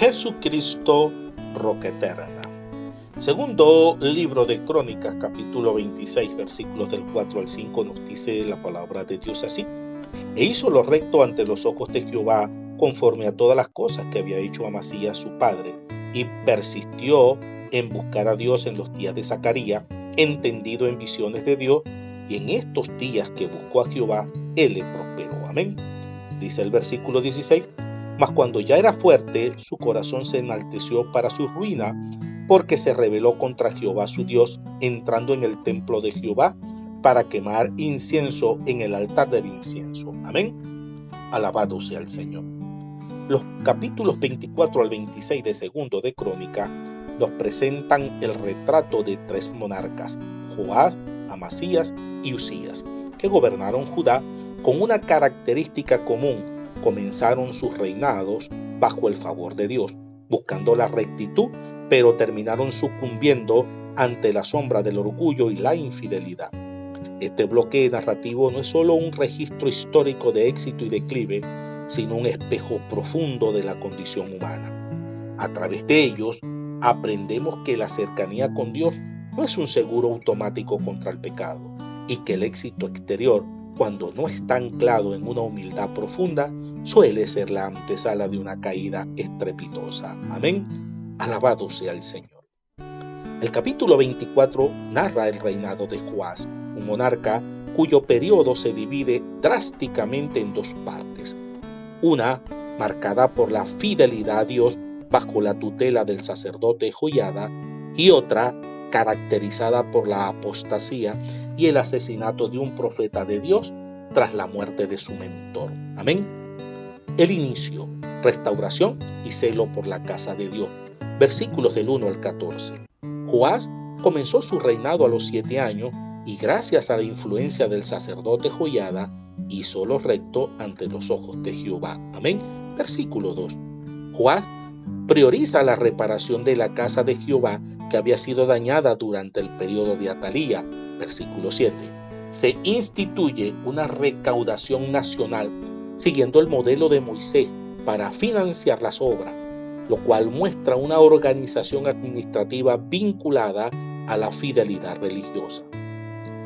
Jesucristo, roca eterna. Segundo libro de Crónicas, capítulo 26, versículos del 4 al 5, nos dice la palabra de Dios así: E hizo lo recto ante los ojos de Jehová, conforme a todas las cosas que había hecho Amasías su padre, y persistió en buscar a Dios en los días de Zacarías, entendido en visiones de Dios, y en estos días que buscó a Jehová, él le prosperó. Amén. Dice el versículo 16: Mas cuando ya era fuerte, su corazón se enalteció para su ruina, porque se rebeló contra Jehová su Dios, entrando en el templo de Jehová para quemar incienso en el altar del incienso. Amén. Alabado sea el Señor. Los capítulos 24 al 26 de Segundo de Crónica nos presentan el retrato de tres monarcas, Joás, Amasías y Usías, que gobernaron Judá con una característica común: comenzaron sus reinados bajo el favor de Dios, buscando la rectitud, pero terminaron sucumbiendo ante la sombra del orgullo y la infidelidad. Este bloque narrativo no es solo un registro histórico de éxito y declive, sino un espejo profundo de la condición humana. A través de ellos aprendemos que la cercanía con Dios no es un seguro automático contra el pecado, y que el éxito exterior, cuando no está anclado en una humildad profunda, suele ser la antesala de una caída estrepitosa. Amén. Alabado sea el Señor. El capítulo 24 narra el reinado de Joás, un monarca cuyo periodo se divide drásticamente en dos partes. Una, marcada por la fidelidad a Dios bajo la tutela del sacerdote Joiada, y otra, caracterizada por la apostasía y el asesinato de un profeta de Dios tras la muerte de su mentor. Amén. El inicio, restauración y celo por la casa de Dios. Versículos del 1 al 14. Joás comenzó su reinado a los 7 años y gracias a la influencia del sacerdote Joiada hizo lo recto ante los ojos de Jehová. Amén. Versículo 2. Joás prioriza la reparación de la casa de Jehová que había sido dañada durante el periodo de Atalía. Versículo 7. Se instituye una recaudación nacional siguiendo el modelo de Moisés para financiar las obras, lo cual muestra una organización administrativa vinculada a la fidelidad religiosa.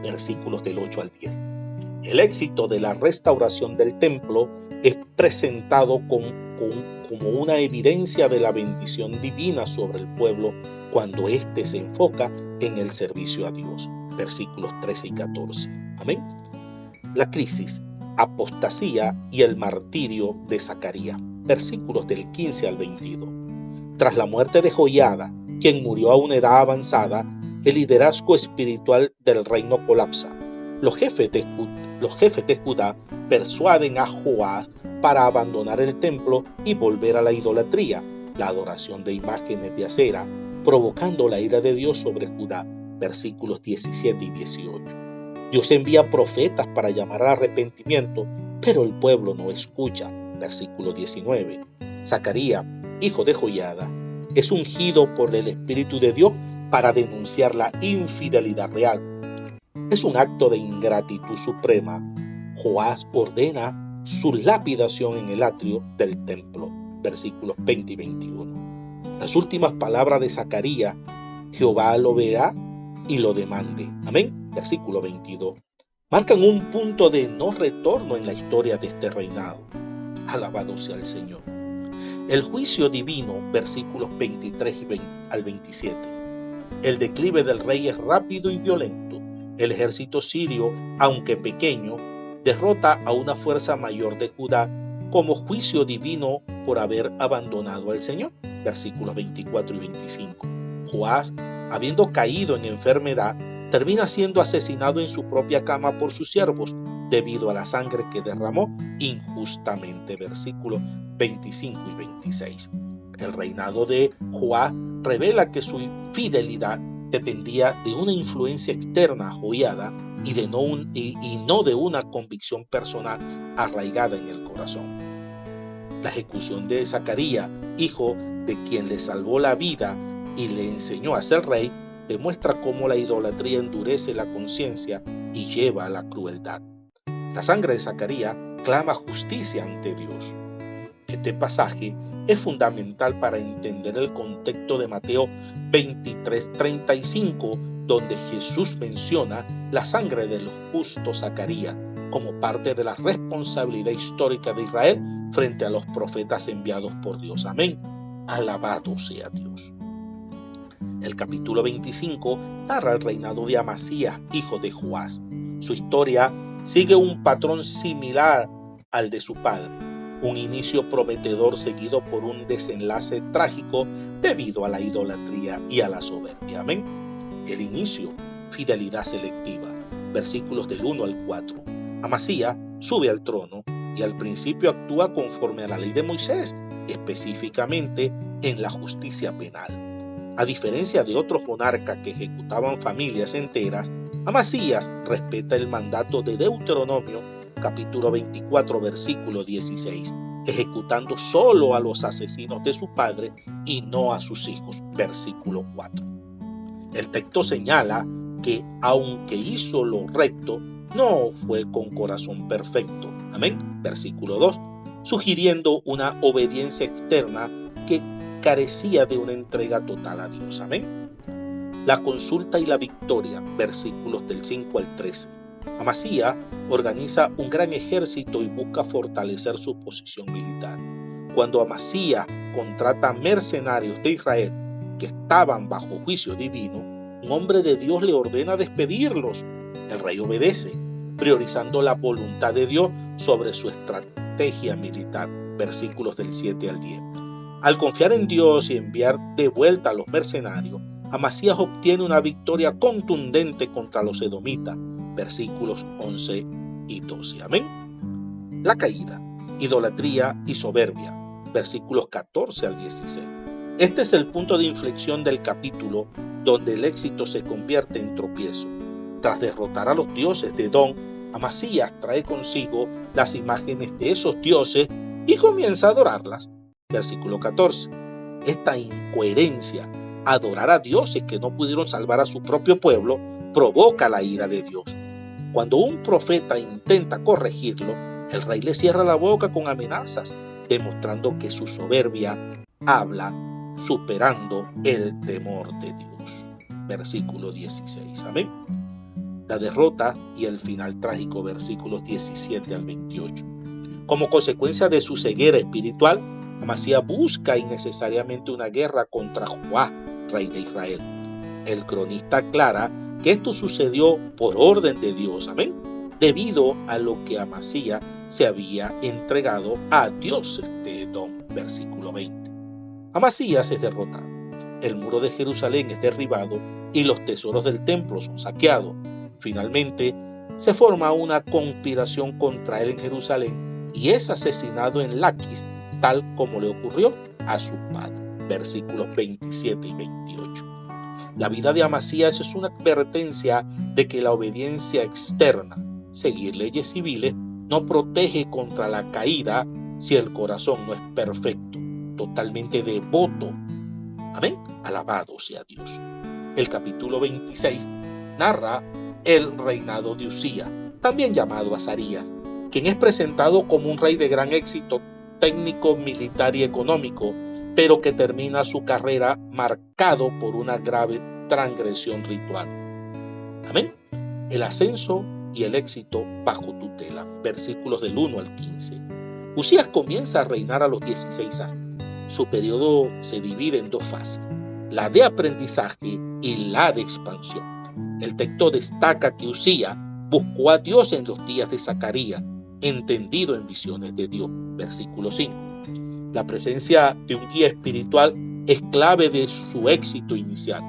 Versículos del 8 al 10. El éxito de la restauración del templo es presentado como una evidencia de la bendición divina sobre el pueblo cuando éste se enfoca en el servicio a Dios. Versículos 13 y 14. Amén. La crisis, apostasía y el martirio de Zacarías. Versículos del 15 al 22. Tras la muerte de Joiada, quien murió a una edad avanzada, el liderazgo espiritual del reino colapsa. Los jefes de Judá persuaden a Joás para abandonar el templo y volver a la idolatría, la adoración de imágenes de acera, provocando la ira de Dios sobre Judá. Versículos 17 y 18. Dios envía profetas para llamar al arrepentimiento, pero el pueblo no escucha. Versículo 19. Zacarías, hijo de Joiada, es ungido por el Espíritu de Dios para denunciar la infidelidad real. Es un acto de ingratitud suprema. Joás ordena su lapidación en el atrio del templo. Versículos 20 y 21. Las últimas palabras de Zacarías: Jehová lo verá y lo demande. Amén. Versículo 22. Marcan un punto de no retorno en la historia de este reinado. Alabado sea el Señor. El juicio divino, versículos 23 al 27. El declive del rey es rápido y violento. El ejército sirio, aunque pequeño, derrota a una fuerza mayor de Judá como juicio divino por haber abandonado al Señor. Versículos 24 y 25. Joás, habiendo caído en enfermedad, termina siendo asesinado en su propia cama por sus siervos debido a la sangre que derramó injustamente. Versículos 25 y 26. El reinado de Joás revela que su fidelidad dependía de una influencia externa Joiada y no de una convicción personal arraigada en el corazón. La ejecución de Zacarías, hijo de quien le salvó la vida y le enseñó a ser rey, demuestra cómo la idolatría endurece la conciencia y lleva a la crueldad. La sangre de Zacarías clama justicia ante Dios. Este pasaje es fundamental para entender el contexto de Mateo 23:35, donde Jesús menciona la sangre de los justos Zacarías como parte de la responsabilidad histórica de Israel frente a los profetas enviados por Dios. Amén. Alabado sea Dios. El capítulo 25 narra el reinado de Amasías, hijo de Joás. Su historia sigue un patrón similar al de su padre, un inicio prometedor seguido por un desenlace trágico debido a la idolatría y a la soberbia. Amén. El inicio, fidelidad selectiva, versículos del 1 al 4. Amasías sube al trono y al principio actúa conforme a la ley de Moisés, específicamente en la justicia penal. A diferencia de otros monarcas que ejecutaban familias enteras, Amasías respeta el mandato de Deuteronomio, capítulo 24, versículo 16, ejecutando solo a los asesinos de su padre y no a sus hijos, versículo 4. El texto señala que aunque hizo lo recto, no fue con corazón perfecto. Amén. Versículo 2, sugiriendo una obediencia externa que carecía de una entrega total a Dios. Amén. La consulta y la victoria, versículos del 5 al 13. Amasías organiza un gran ejército y busca fortalecer su posición militar. Cuando Amasías contrata mercenarios de Israel que estaban bajo juicio divino, un hombre de Dios le ordena despedirlos. El rey obedece, priorizando la voluntad de Dios sobre su estrategia militar, versículos del 7 al 10. Al confiar en Dios y enviar de vuelta a los mercenarios, Amasías obtiene una victoria contundente contra los edomitas, versículos 11 y 12. Amén. La caída, idolatría y soberbia, versículos 14 al 16. Este es el punto de inflexión del capítulo, donde el éxito se convierte en tropiezo. Tras derrotar a los dioses de Edom, Amasías trae consigo las imágenes de esos dioses y comienza a adorarlas. Versículo 14. Esta incoherencia, adorar a dioses que no pudieron salvar a su propio pueblo, provoca la ira de Dios. Cuando un profeta intenta corregirlo, el rey le cierra la boca con amenazas, demostrando que su soberbia habla superando el temor de Dios. Versículo 16. Amén. La derrota y el final trágico, versículos 17 al 28. Como consecuencia de su ceguera espiritual, Amasías busca innecesariamente una guerra contra Joás, rey de Israel. El cronista aclara que esto sucedió por orden de Dios, amén, debido a lo que Amasías se había entregado a dioses de Edom, versículo 20. Amasías es derrotado, el muro de Jerusalén es derribado y los tesoros del templo son saqueados. Finalmente, se forma una conspiración contra él en Jerusalén y es asesinado en Laquis, tal como le ocurrió a su padre. Versículos 27 y 28. La vida de Amasías es una advertencia de que la obediencia externa, seguir leyes civiles, no protege contra la caída si el corazón no es perfecto, totalmente devoto. Amén. Alabado sea Dios. El capítulo 26 narra el reinado de Uzías, también llamado Azarías, quien es presentado como un rey de gran éxito técnico, militar y económico, pero que termina su carrera marcado por una grave transgresión ritual. Amén. El ascenso y el éxito bajo tutela, versículos del 1 al 15. Uzías comienza a reinar a los 16 años. Su periodo se divide en dos fases, la de aprendizaje y la de expansión. El texto destaca que Uzías buscó a Dios en los días de Zacarías, entendido en visiones de Dios, versículo 5. La presencia de un guía espiritual es clave de su éxito inicial.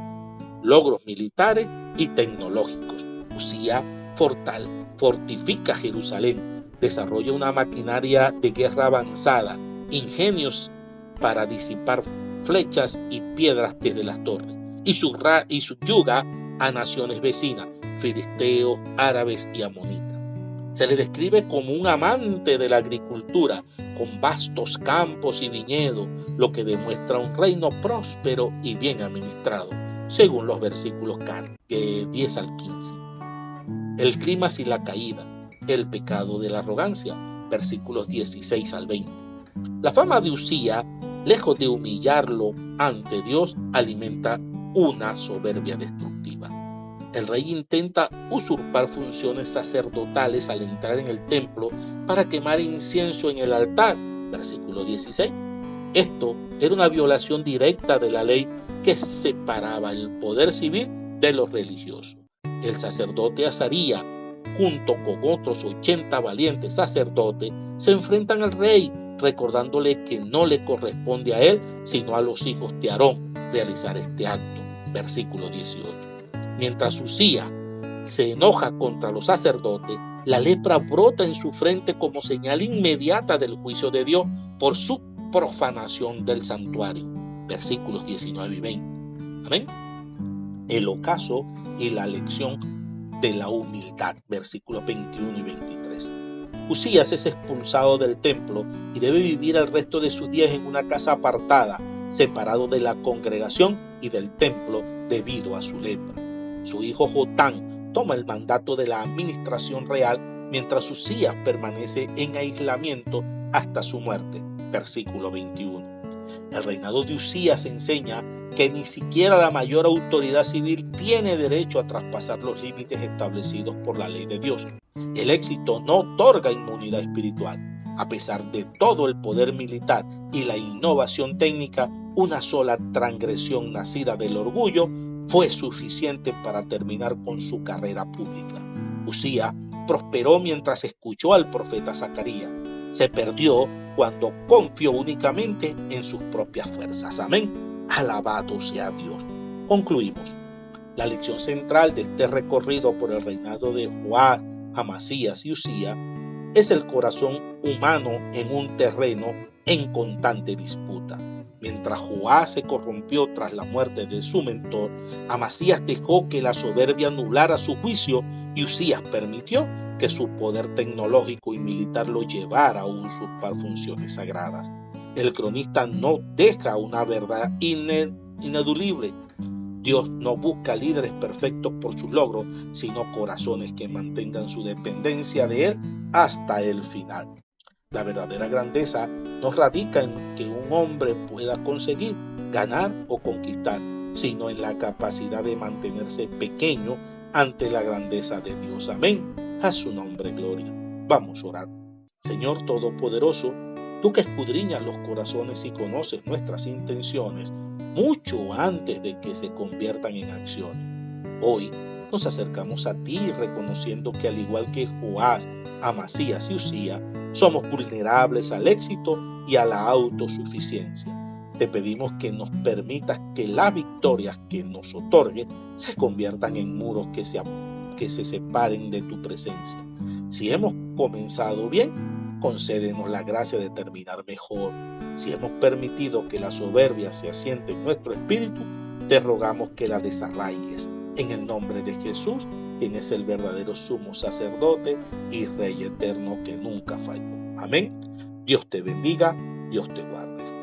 Logros militares y tecnológicos. Uzías fortifica Jerusalén, desarrolla una maquinaria de guerra avanzada, ingenios para disipar flechas y piedras desde las torres, y subyuga a naciones vecinas, filisteos, árabes y amonitas. Se le describe como un amante de la agricultura, con vastos campos y viñedos, lo que demuestra un reino próspero y bien administrado, según los versículos 10 al 15. El clima y la caída, el pecado de la arrogancia, versículos 16 al 20. La fama de Uzías lejos de humillarlo ante Dios, alimenta una soberbia destructiva. El rey intenta usurpar funciones sacerdotales al entrar en el templo para quemar incienso en el altar. Versículo 16. Esto era una violación directa de la ley que separaba el poder civil de lo religioso. El sacerdote Azaría, junto con otros 80 valientes sacerdotes, se enfrentan al rey, recordándole que no le corresponde a él, sino a los hijos de Aarón, realizar este acto. Versículo 18. Mientras Uzía se enoja contra los sacerdotes, la lepra brota en su frente como señal inmediata del juicio de Dios por su profanación del santuario. Versículos 19 y 20. Amén. El ocaso y la lección de la humildad. Versículos 21 y 23. Uzías es expulsado del templo y debe vivir el resto de sus días en una casa apartada, separado de la congregación y del templo debido a su lepra. Su hijo Jotán toma el mandato de la administración real mientras Uzías permanece en aislamiento hasta su muerte. Versículo 21. El reinado de Uzías enseña que ni siquiera la mayor autoridad civil tiene derecho a traspasar los límites establecidos por la ley de Dios. El éxito no otorga inmunidad espiritual. A pesar de todo el poder militar y la innovación técnica, una sola transgresión nacida del orgullo fue suficiente para terminar con su carrera pública. Uzías prosperó mientras escuchó al profeta Zacarías. Se perdió cuando confió únicamente en sus propias fuerzas. Amén. Alabado sea Dios. Concluimos. La lección central de este recorrido por el reinado de Joás, Amasías y Uzías es el corazón humano en un terreno en constante disputa. Mientras Joás se corrompió tras la muerte de su mentor, Amasías dejó que la soberbia anulara su juicio y Uzías permitió que su poder tecnológico y militar lo llevara a usurpar funciones sagradas. El cronista no deja una verdad ineludible. Dios no busca líderes perfectos por sus logros, sino corazones que mantengan su dependencia de Él hasta el final. La verdadera grandeza no radica en que un hombre pueda conseguir, ganar o conquistar, sino en la capacidad de mantenerse pequeño ante la grandeza de Dios. Amén. A su nombre, gloria. Vamos a orar. Señor Todopoderoso, tú que escudriñas los corazones y conoces nuestras intenciones mucho antes de que se conviertan en acciones. Hoy nos acercamos a ti reconociendo que al igual que Joás, Amasías y Uzías, somos vulnerables al éxito y a la autosuficiencia. Te pedimos que nos permitas que las victorias que nos otorgues se conviertan en muros que se separen de tu presencia. Si hemos comenzado bien, concédenos la gracia de terminar mejor. Si hemos permitido que la soberbia se asiente en nuestro espíritu, te rogamos que la desarraigues. En el nombre de Jesús, quien es el verdadero sumo sacerdote y Rey eterno que nunca falló. Amén. Dios te bendiga, Dios te guarde.